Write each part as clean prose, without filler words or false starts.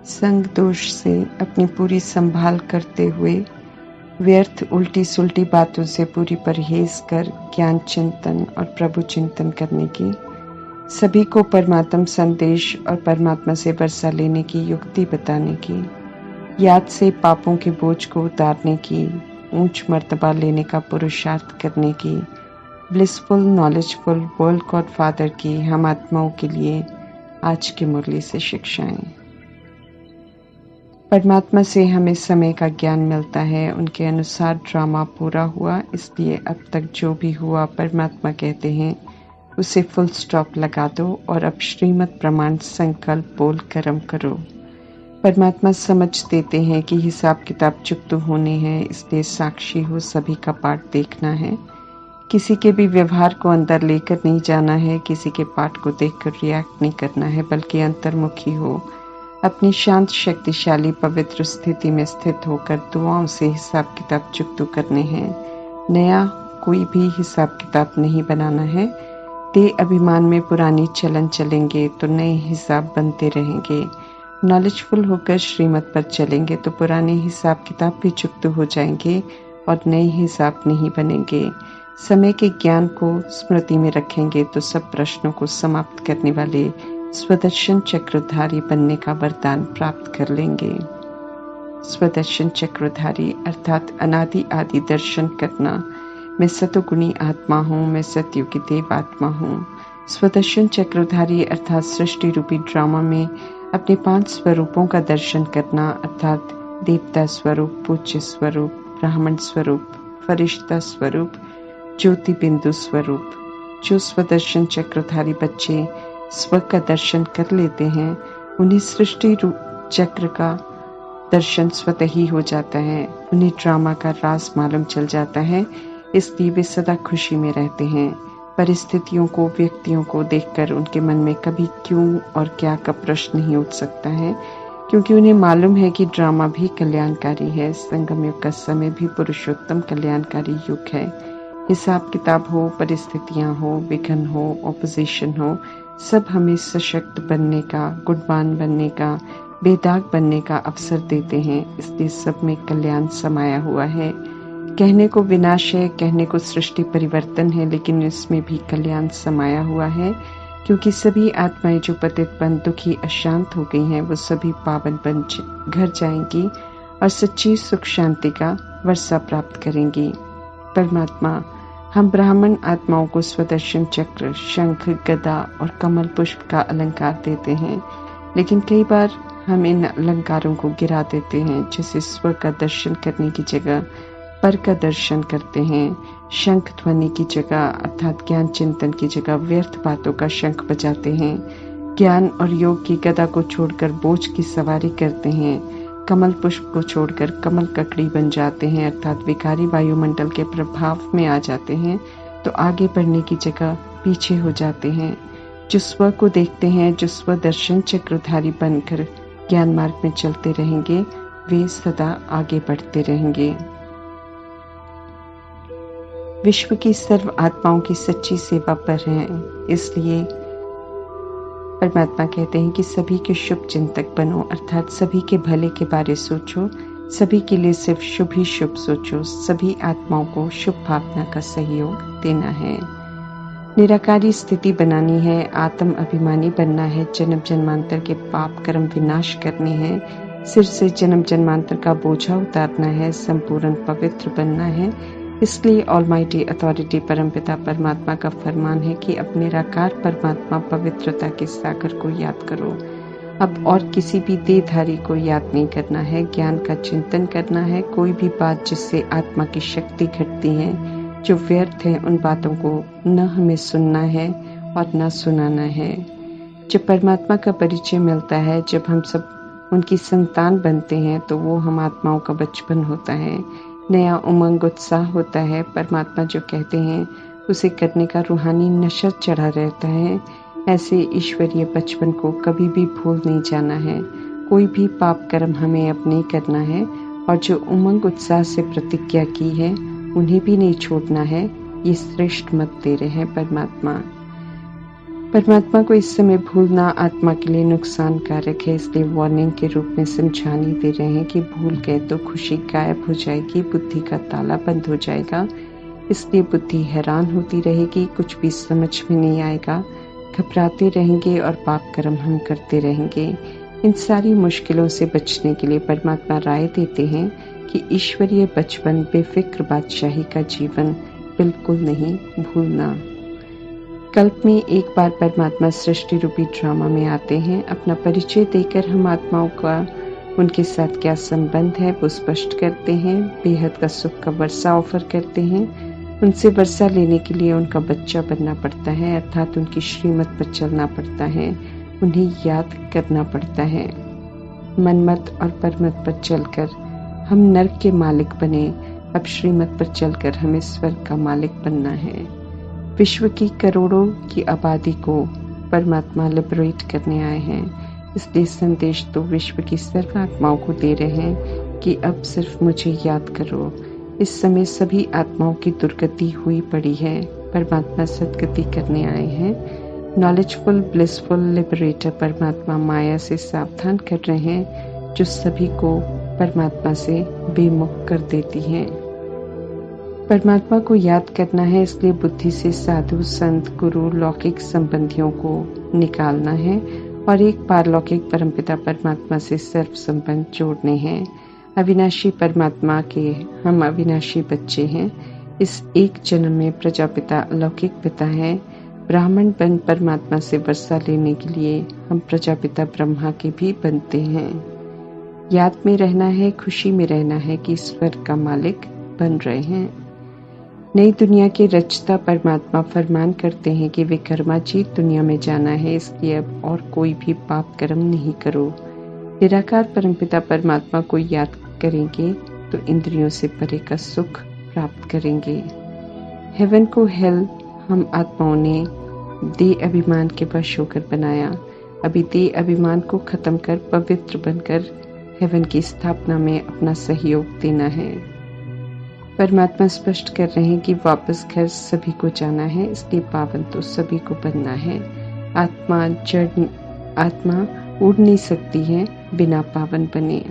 संग दोष से अपनी पूरी संभाल करते हुए व्यर्थ उल्टी सुल्टी बातों से पूरी परहेज कर ज्ञान चिंतन और प्रभु चिंतन करने की, सभी को परमात्म संदेश और परमात्मा से वर्षा लेने की युक्ति बताने की, याद से पापों के बोझ को उतारने की, ऊंच मर्तबा लेने का पुरुषार्थ करने की, blissful knowledgeful world God father की हम आत्माओं के लिए आज की मुरली से शिक्षाएं। परमात्मा से हमें समय का ज्ञान मिलता है, उनके अनुसार ड्रामा पूरा हुआ, इसलिए अब तक जो भी हुआ परमात्मा कहते हैं उसे फुल स्टॉप लगा दो और अब श्रीमद् प्रमाण संकल्प बोल कर्म करो। परमात्मा समझ देते हैं कि हिसाब किताब चुकते होने हैं, इसलिए साक्षी हो सभी का पाठ देखना है, किसी के भी व्यवहार को अंदर लेकर नहीं जाना है, किसी के पाठ को देखकर रिएक्ट नहीं करना है, बल्कि अंतर्मुखी हो अपनी शांत शक्तिशाली पवित्र स्थिति में स्थित होकर दुआओं से हिसाब किताब चुकतू करने हैं। नया कोई भी हिसाब किताब नहीं बनाना है। देह अभिमान में पुरानी चलन चलेंगे तो नए हिसाब बनते रहेंगे। नॉलेजफुल होकर श्रीमत पर चलेंगे तो पुराने हिसाब किताब भी चुकतू हो जाएंगे और नए हिसाब नहीं बनेंगे। समय के ज्ञान को स्मृति में रखेंगे तो सब प्रश्नों को समाप्त करने वाले स्वदर्शन चक्रधारी बनने का वरदान प्राप्त कर लेंगे। स्वदर्शन चक्रधारी अर्थात अनादि आदि दर्शन करना। मैं सतोगुणी आत्मा हूँ, मैं सतयुग की देव आत्मा हूँ। स्वदर्शन चक्रधारी अर्थात सृष्टि रूपी ड्रामा में अपने 5 स्वरूपों का दर्शन करना, अर्थात देवता स्वरूप, पूज्य स्वरूप, ब्राह्मण स्वरूप, फरिश्ता स्वरूप, ज्योति बिंदु स्वरूप। जो स्वदर्शन चक्रधारी बच्चे स्व का दर्शन कर लेते हैं, उन्हें सृष्टि रूप चक्र का दर्शन स्वतः ही हो जाता है। उन्हें ड्रामा का राज मालूम चल जाता है, इसलिए वे सदा खुशी में रहते हैं। परिस्थितियों को, व्यक्तियों को देखकर उनके मन में कभी क्यों और क्या का प्रश्न नहीं उठ सकता है, क्योंकि उन्हें मालूम है कि ड्रामा भी कल्याणकारी है। संगम युग का समय भी पुरुषोत्तम कल्याणकारी युग है। हिसाब किताब हो, परिस्थितियां हो, विघ्न हो, ऑपोजिशन हो, सब हमें सशक्त बनने का, गुणवान बनने का, बेदाग बनने का अवसर देते हैं। इसलिए सब में कल्याण समाया हुआ है। कहने को विनाश है, कहने को सृष्टि परिवर्तन है, लेकिन इसमें भी कल्याण समाया हुआ है, क्योंकि सभी आत्माएं जो पतित बन दुखी अशांत हो गई हैं, वो सभी पावन बन घर जाएंगी और सच्ची सुख शांति का वर्षा प्राप्त करेंगी। परमात्मा हम ब्राह्मण आत्माओं को स्वदर्शन चक्र, शंख, गदा और कमल पुष्प का अलंकार देते हैं, लेकिन कई बार हम इन अलंकारों को गिरा देते हैं। जैसे स्व का दर्शन करने की जगह पर का दर्शन करते हैं, शंख ध्वनि की जगह अर्थात ज्ञान चिंतन की जगह व्यर्थ बातों का शंख बजाते हैं, ज्ञान और योग की गदा को छोड़कर बोझ की सवारी करते हैं, कमल पुष्प को छोड़कर कमल ककड़ी बन जाते हैं अर्थात विकारी वायुमंडल के प्रभाव में आ जाते हैं, तो आगे बढ़ने की जगह पीछे हो जाते हैं। जो स्व को देखते हैं, जो स्व दर्शन चक्रधारी बनकर ज्ञान मार्ग में चलते रहेंगे, वे सदा आगे बढ़ते रहेंगे। विश्व की सर्व आत्माओं की सच्ची सेवा पर हैं, इसलिए परमात्मा कहते हैं कि सभी के शुभ चिंतक बनो, अर्थात सभी के भले के बारे सोचो, सभी के लिए सिर्फ शुभ ही शुभ सोचो, सभी आत्माओं को शुभ भावना का सहयोग देना है। निराकारी स्थिति बनानी है, आत्म अभिमानी बनना है, जन्म जन्मांतर के पाप कर्म विनाश करने हैं, सिर से जन्म जन्मांतर का बोझा उतारना है, संपूर्ण पवित्र बनना है। इसलिए ऑलमाइटी अथॉरिटी परमपिता परमात्मा का फरमान है कि अब निराकार परमात्मा पवित्रता के सागर को याद करो। अब और किसी भी देहधारी को याद नहीं करना है, ज्ञान का चिंतन करना है। कोई भी बात जिससे आत्मा की शक्ति घटती है, जो व्यर्थ है, उन बातों को न हमें सुनना है और न सुनाना है। जब परमात्मा का परिचय मिलता है, जब हम सब उनकी संतान बनते हैं, तो वो हम आत्माओं का बचपन होता है, नया उमंग उत्साह होता है। परमात्मा जो कहते हैं उसे करने का रूहानी नशा चढ़ा रहता है। ऐसे ईश्वरीय बचपन को कभी भी भूल नहीं जाना है। कोई भी पाप कर्म हमें अब नहीं करना है और जो उमंग उत्साह से प्रतिज्ञा की है उन्हें भी नहीं छोड़ना है। ये श्रेष्ठ मत दे रहे हैं परमात्मा। परमात्मा को इस समय भूलना आत्मा के लिए नुकसानकारक है, इसलिए वार्निंग के रूप में समझानी दे रहे हैं कि भूल गए तो खुशी गायब हो जाएगी, बुद्धि का ताला बंद हो जाएगा। इसलिए बुद्धि हैरान होती रहेगी, कुछ भी समझ में नहीं आएगा, घबराते रहेंगे और पाप कर्म हम करते रहेंगे। इन सारी मुश्किलों से बचने के लिए परमात्मा राय देते हैं कि ईश्वरीय बचपन, बेफिक्र बादशाही का जीवन बिल्कुल नहीं भूलना। कल्प में एक बार परमात्मा सृष्टि रूपी ड्रामा में आते हैं। अपना परिचय देकर हम आत्माओं का उनके साथ क्या संबंध है वो स्पष्ट करते हैं। बेहद का सुख का वर्षा ऑफर करते हैं। उनसे वर्षा लेने के लिए उनका बच्चा बनना पड़ता है, अर्थात उनकी श्रीमत पर चलना पड़ता है, उन्हें याद करना पड़ता है। मनमत और परमत पर चलकर हम नर्क के मालिक बने, अब श्रीमत पर चलकर हमें स्वर्ग का मालिक बनना है। विश्व की करोड़ों की आबादी को परमात्मा लिबरेट करने आए हैं, इसलिए संदेश तो विश्व की सर्व आत्माओं को दे रहे हैं कि अब सिर्फ मुझे याद करो। इस समय सभी आत्माओं की दुर्गति हुई पड़ी है, परमात्मा सद्गति करने आए हैं। नॉलेजफुल ब्लिसफुल लिबरेटर परमात्मा माया से सावधान कर रहे हैं, जो सभी को परमात्मा से बेमुख कर देती हैं। परमात्मा को याद करना है, इसलिए बुद्धि से साधु संत गुरु लौकिक संबंधियों को निकालना है और एक पारलौकिक परमपिता परमात्मा से सर्व संबंध जोड़ने हैं। अविनाशी परमात्मा के हम अविनाशी बच्चे हैं। इस एक जन्म में प्रजापिता अलौकिक पिता है। ब्राह्मण बन परमात्मा से वर्षा लेने के लिए हम प्रजापिता ब्रह्मा के भी बनते हैं। याद में रहना है, खुशी में रहना है कि स्वर्ग का मालिक बन रहे हैं। नई दुनिया के रचता परमात्मा फरमान करते हैं कि विकर्माजीत दुनिया में जाना है, इसलिए अब और कोई भी पाप कर्म नहीं करो। निराकार परमपिता परमात्मा को याद करेंगे तो इंद्रियों से परे का सुख प्राप्त करेंगे। हेवन को हेल हम आत्माओं ने देह अभिमान के वश होकर बनाया। अभी देह अभिमान को खत्म कर पवित्र बनकर हेवन की स्थापना में अपना सहयोग देना है। परमात्मा स्पष्ट कर रहे हैं कि वापस घर सभी को जाना है, इसलिए पावन तो सभी को बनना है। आत्मा उड़ नहीं सकती है बिना पावन बने।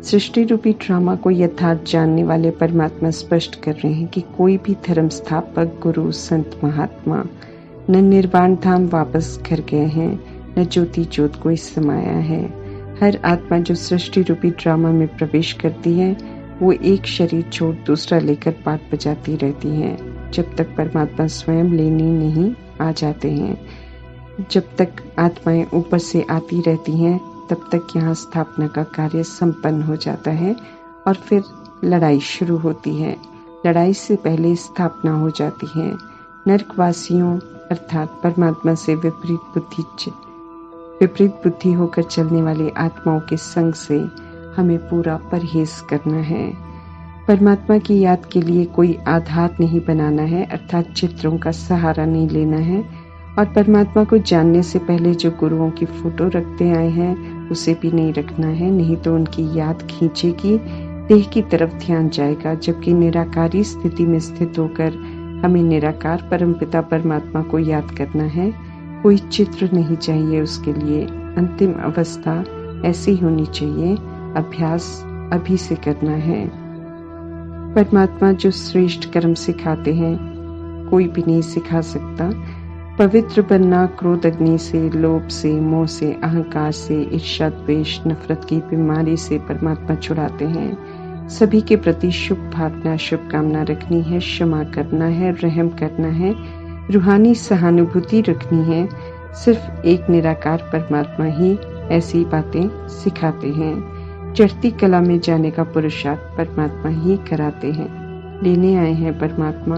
सृष्टि रूपी ड्रामा को यथार्थ जानने वाले परमात्मा स्पष्ट कर रहे हैं कि कोई भी धर्म स्थापक गुरु संत महात्मा न निर्वाण धाम वापस घर गए हैं, न ज्योति ज्योत कोई समाया है। हर आत्मा जो सृष्टि रूपी ड्रामा में प्रवेश करती है वो एक शरीर छोड़ दूसरा लेकर पाठ बजाती रहती है, जब तक परमात्मा स्वयं लेने नहीं आ जाते हैं। जब तक आत्माएं ऊपर से आती रहती हैं तब तक यहाँ स्थापना का कार्य संपन्न हो जाता है और फिर लड़ाई शुरू होती है। लड़ाई से पहले स्थापना हो जाती है। नरकवासियों अर्थात परमात्मा से विपरीत बुद्धि होकर चलने वाली आत्माओं के संग से हमें पूरा परहेज करना है। परमात्मा की याद के लिए कोई आधार नहीं बनाना है, अर्थात चित्रों का सहारा नहीं लेना है। और परमात्मा को जानने से पहले जो गुरुओं की फोटो रखते आए हैं उसे भी नहीं रखना है, नहीं तो उनकी याद खींचेगी, देह की तरफ ध्यान जाएगा। जबकि निराकारी स्थिति में स्थित होकर हमें निराकार परमपिता परमात्मा को याद करना है। कोई चित्र नहीं चाहिए उसके लिए। अंतिम अवस्था ऐसी होनी चाहिए। अभ्यास अभी से करना है। परमात्मा जो श्रेष्ठ कर्म सिखाते हैं कोई भी नहीं सिखा सकता। पवित्र बनना क्रोध अग्नि से, लोभ से, मोह से, अहंकार से, ईर्ष्या द्वेष नफरत की बीमारी से परमात्मा छुड़ाते हैं। सभी के प्रति शुभ भावना शुभकामना रखनी है, क्षमा करना है, रहम करना है, रूहानी सहानुभूति रखनी है। सिर्फ एक निराकार परमात्मा ही ऐसी बातें सिखाते हैं। चढ़ती कला में जाने का पुरुषार्थ परमात्मा ही कराते हैं। लेने आए हैं परमात्मा।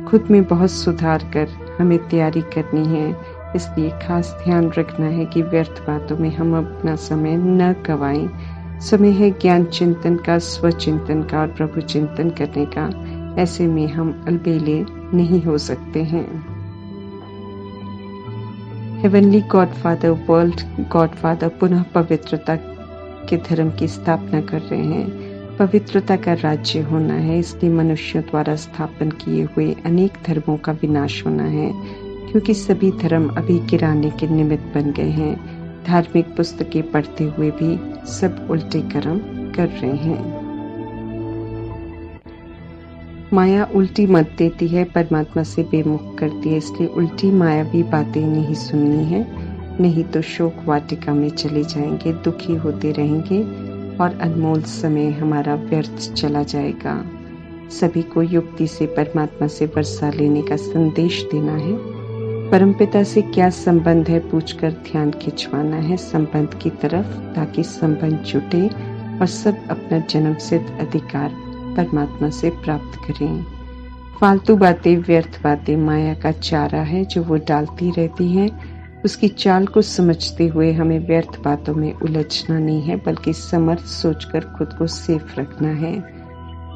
खुद में बहुत सुधार कर हमें तैयारी करनी है, इसलिए खास ध्यान रखना है कि व्यर्थ बातों में हम अपना समय न गवाएं। समय है ज्ञान चिंतन का, स्वचिंतन का और प्रभु चिंतन करने का। ऐसे में हम अलबेले नहीं हो सकते हैं। हेवनली गॉडफादर, वर्ल्ड गॉडफादर पुनः पवित्रता के धर्म की स्थापना कर रहे हैं। पवित्रता का राज्य होना है, इसलिए मनुष्यों द्वारा स्थापन किए हुए अनेक धर्मों का विनाश होना है, क्योंकि सभी धर्म अभी गिराने के निमित्त बन गए हैं। धार्मिक पुस्तकें पढ़ते हुए भी सब उल्टे कर्म कर रहे हैं। माया उल्टी मत देती है, परमात्मा से बेमुख करती है, इसलिए उल्टी मायावी बातें नहीं सुननी है, नहीं तो शोक वाटिका में चले जाएंगे, दुखी होते रहेंगे और अनमोल समय हमारा व्यर्थ चला जाएगा। सभी को युक्ति से परमात्मा से वर्षा लेने का संदेश देना है। परमपिता से क्या संबंध है पूछकर ध्यान खिंचवाना है संबंध की तरफ, ताकि संबंध जुटे और सब अपना जन्मसिद्ध अधिकार परमात्मा से प्राप्त करें। फालतू बातें, व्यर्थ बातें माया का चारा है जो वो डालती रहती है। उसकी चाल को समझते हुए हमें व्यर्थ बातों में उलझना नहीं है, बल्कि समर्थ सोचकर खुद को सेफ रखना है।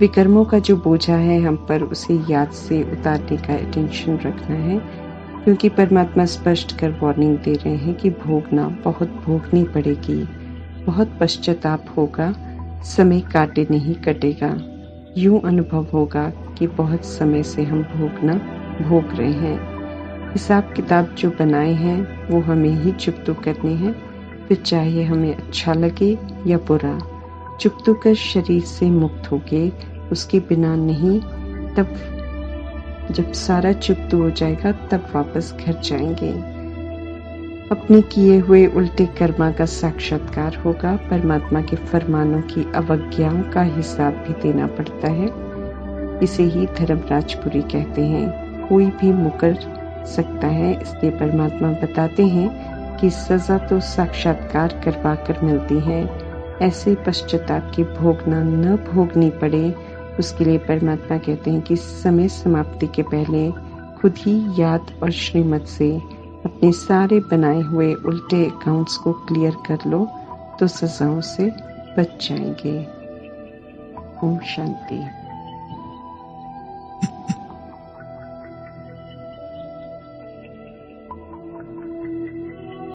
विकर्मों का जो बोझा है हम पर, उसे याद से उतारने का अटेंशन रखना है, क्योंकि परमात्मा स्पष्ट कर वार्निंग दे रहे हैं कि भोगना बहुत भोगनी पड़ेगी, बहुत पश्चाताप होगा, समय काटे नहीं कटेगा। यूं अनुभव होगा कि बहुत समय से हम भोग रहे हैं। हिसाब किताब जो बनाए हैं वो हमें ही चुकतू करने हैं, फिर चाहे हमें अच्छा लगे या बुरा। चुकतू कर शरीर से मुक्त होके, उसके बिना नहीं। तब जब सारा चुकतू हो जाएगा तब वापस घर जाएंगे। अपने किए हुए उल्टे कर्मा का साक्षात्कार होगा। परमात्मा के फरमानों की अवज्ञाओं का हिसाब भी देना पड़ता है। इसे ही धर्मराजपुरी कहते हैं। कोई भी मुकर सकता है, इसलिए परमात्मा बताते हैं कि सजा तो साक्षात्कार करवा कर मिलती है। ऐसे पश्चाताप की भोगना न भोगनी पड़े, उसके लिए परमात्मा कहते हैं कि समय समाप्ति के पहले खुद ही याद और श्रीमत से अपने सारे बनाए हुए उल्टे अकाउंट्स को क्लियर कर लो, तो सजाओं से बच जाएंगे। ओम शांति।